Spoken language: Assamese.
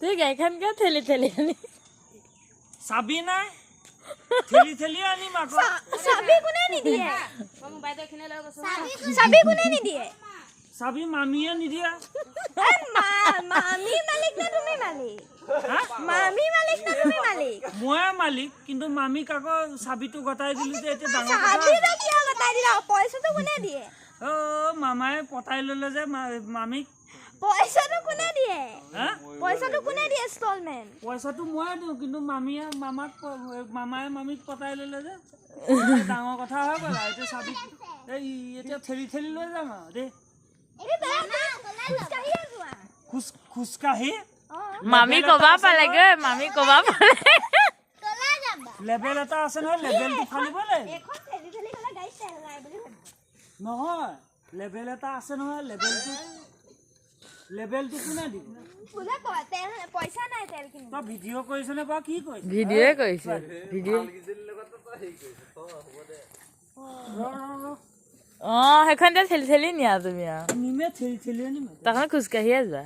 তুই গাড়ীখন কিয় ঠেলি ঠেলি আনি চাবি নাই ঠেলি ঠেলি আনিম আকৌ চাবি কোনে নিদিয়ে চাবি কোনে নিদিয়ে চাবি মামীয়ে নিদিয়া মামি মালিক না তুমি মালিক মামি মালিক না তুমি মালিক ময়ে মালিক কিন্তু মামীক আকৌ চাবিটো গতাই দিলো যে এতিয়া ডাঙৰ কথা চাবিটো কিয় গতাই দিলা পইচাটো কোনে দিয়ে অ মামাই পতাই ললে যে মামীক পইচাটো কোনে দিয়ে পইচাটো কোনে দিয়ে ইনষ্টলমেন্ট পইচাটো ময়ে দিওঁ কিন্তু মামাই মামীক পতাই ললে যে ডাঙৰ কথা হৈ গ'ল এতিয়া চাবি এই এতিয়া ঠেলি ঠেলি লৈ যাম আৰু দেই খোজকাঢ়ি মামি কবা পালেগৈ মামি কবা পালে লেবেল এটা আছে নহয় লেবেলটো ফালিব লাগিব নহয় লেবেল এটা আছে নহয় লেবেলটো কোনে দিব পইচা নাই তেল কিনি তই ভিডিঅ' কৰিছনে বা কি কৰিছ ভিডিঅ'য়ে কৰিছে ভিডিঅ' সেইখন এতিয়া ঠেলি ঠেলি নিয়া তুমি আৰু নিমে ঠেলি ঠেলি আনিম তখন খোজকাঢ়িয়ে যোৱা